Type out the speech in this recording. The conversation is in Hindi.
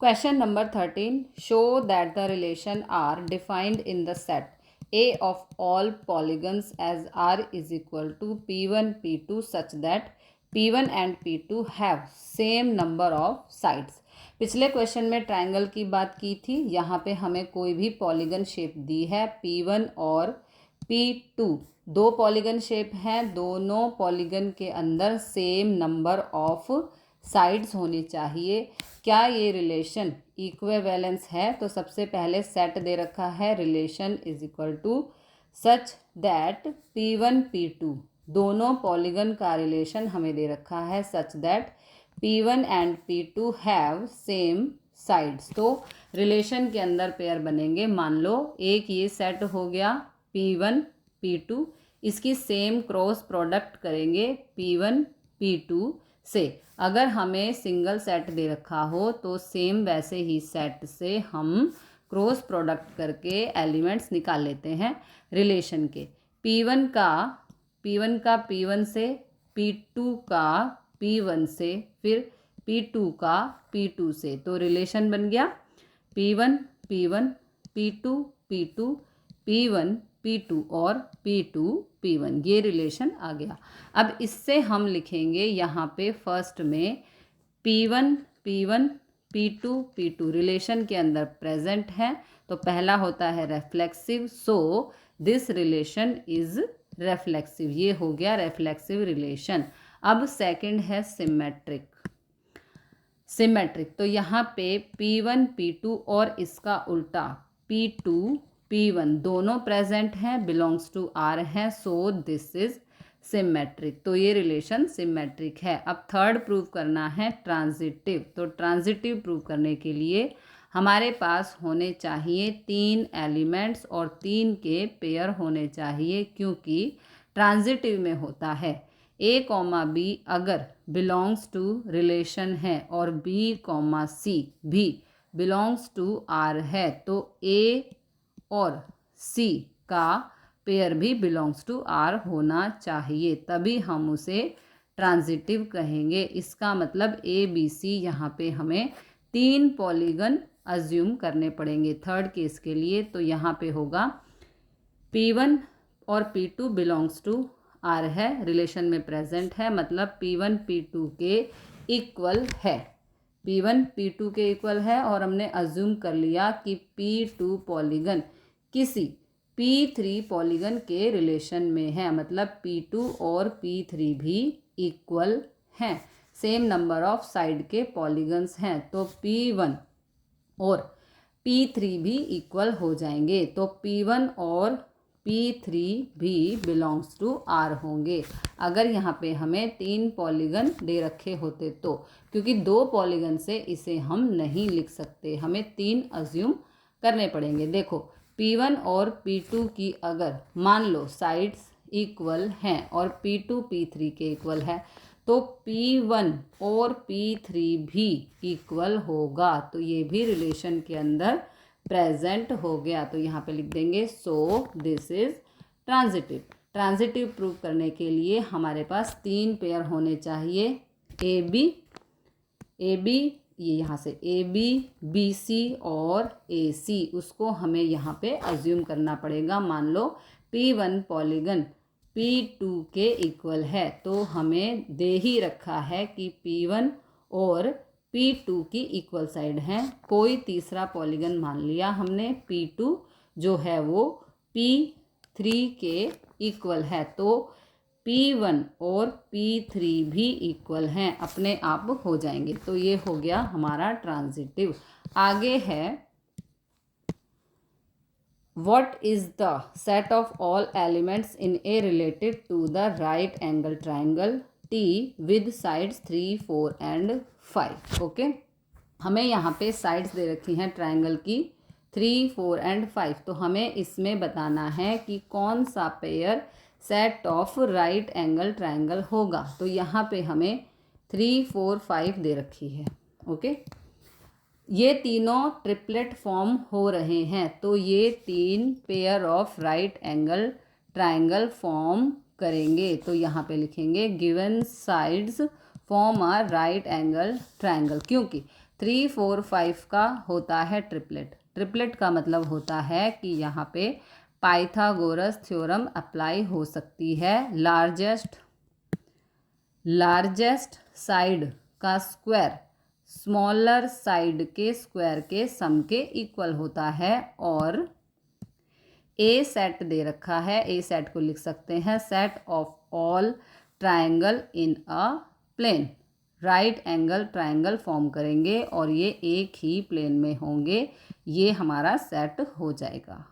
Question number 13. Show that the relation R defined in the set A of all polygons as R is equal to P1, P2 such that P1 and P2 have same number of sides. पिछले क्वेश्चन में ट्रायंगल की बात की थी। यहाँ पे हमें कोई भी पॉलीगन शेप दी है P1 और P2, दो पॉलीगन शेप हैं। दोनों पॉलीगन के अंदर सेम नंबर ऑफ साइड्स होनी चाहिए। क्या ये रिलेशन इक्विवेलेंस है? तो सबसे पहले सेट दे रखा है relation is equal to such that P1 P2, दोनों पॉलीगन का रिलेशन हमें दे रखा है सच that P1 and P2 have same sides. तो रिलेशन के अंदर पेयर बनेंगे। मान लो एक ये सेट हो गया P1 P2, इसकी सेम क्रॉस प्रोडक्ट करेंगे P1 P2 से। अगर हमें सिंगल सेट दे रखा हो तो सेम वैसे ही सेट से हम क्रॉस प्रोडक्ट करके एलिमेंट्स निकाल लेते हैं रिलेशन के। P1 का P1 से, P2 का P1 से, फिर P2 का P2 से। तो रिलेशन बन गया P1 P1, P2 P2, P1 P2 और P2 P1, ये रिलेशन आ गया। अब इससे हम लिखेंगे यहाँ पे फर्स्ट में P1 P1, P2 P2 relation के अंदर प्रेजेंट है। तो पहला होता है रेफ्लेक्सिव, सो दिस रिलेशन इज रेफ्लेक्सिव। ये हो गया रेफ्लेक्सिव रिलेशन। अब सेकंड है सिमेट्रिक। तो यहाँ पे P1 P2 और इसका उल्टा P2 P1 दोनों प्रेजेंट हैं, बिलोंग्स टू R है, सो दिस इज सिमेट्रिक। तो ये रिलेशन सिमेट्रिक है। अब थर्ड प्रूव करना है ट्रांजिटिव। तो ट्रांजिटिव प्रूव करने के लिए हमारे पास होने चाहिए 3 एलिमेंट्स और 3 के पेयर होने चाहिए, क्योंकि ट्रांजिटिव में होता है A, B अगर बिलोंग्स टू रिलेशन है और B, C भी बिलोंग्स टू R है, तो A और C का पेयर भी बिलोंग्स टू R होना चाहिए, तभी हम उसे ट्रांजिटिव कहेंगे। इसका मतलब ABC यहाँ पे हमें 3 पॉलीगन अज्यूम करने पड़ेंगे थर्ड केस के लिए। तो यहाँ पे होगा P1 और P2 बिलोंग्स टू R है, रिलेशन में प्रेजेंट है, मतलब P1 P2 के इक्वल है। P1 P2 के इक्वल है और हमने अज्यूम कर लिया कि P2 पॉलीगन किसी P3 पॉलीगन के रिलेशन में है, मतलब P2 और P3 भी इक्वल हैं, सेम नंबर ऑफ साइड के पॉलीगन्स हैं। तो P1 और P3 भी इक्वल हो जाएंगे। तो P1 और P3 भी बिलोंग्स टू R होंगे। अगर यहाँ पे हमें 3 पॉलीगन दे रखे होते तो, क्योंकि 2 पॉलीगन से इसे हम नहीं लिख सकते, हमें 3 अज्यूम करने पड़ेंगे। देखो P1 और P2 की अगर मान लो साइड्स इक्वल हैं और P2 P3 के इक्वल है, तो P1 और P3 भी इक्वल होगा। तो ये भी रिलेशन के अंदर प्रेजेंट हो गया। तो यहाँ पे लिख देंगे so this is transitive. Transitive prove करने के लिए हमारे पास 3 पेयर होने चाहिए, ए बी ये यहाँ से AB, BC और AC, उसको हमें यहाँ पे अज्यूम करना पड़ेगा। मान लो P1 पॉलीगन P2 के इक्वल है, तो हमें दे ही रखा है कि P1 और P2 की इक्वल साइड हैं। कोई तीसरा पॉलीगन मान लिया हमने, P2 जो है वो P3 के इक्वल है, तो P1 और P3 भी इक्वल हैं, अपने आप हो जाएंगे। तो ये हो गया हमारा ट्रांजिटिव। आगे है What is the set of all elements in A related to the right angle triangle T with sides 3, 4 and 5? Okay, हमें यहाँ पे साइड्स दे रखी हैं ट्रायंगल की 3, 4 and 5। तो हमें इसमें बताना है कि कौन सा pair set of right angle triangle होगा। तो यहाँ पे हमें 3, 4, 5 दे रखी है। ओके, ये तीनों ट्रिपलेट फॉर्म हो रहे हैं, तो ये 3 pair of right angle triangle form करेंगे। तो यहाँ पे लिखेंगे given sides form a right angle triangle, क्योंकि 3 4 5 का होता है ट्रिपलेट। ट्रिपलेट का मतलब होता है कि यहाँ पे पाइथागोरस थ्योरम अप्लाई हो सकती है। लार्जेस्ट साइड का स्क्वायर स्मॉलर साइड के स्क्वायर के सम के इक्वल होता है। और ए सेट दे रखा है, ए सेट को लिख सकते हैं set of all triangle in a plane. Right angle triangle form करेंगे और ये एक ही प्लेन में होंगे, ये हमारा सेट हो जाएगा।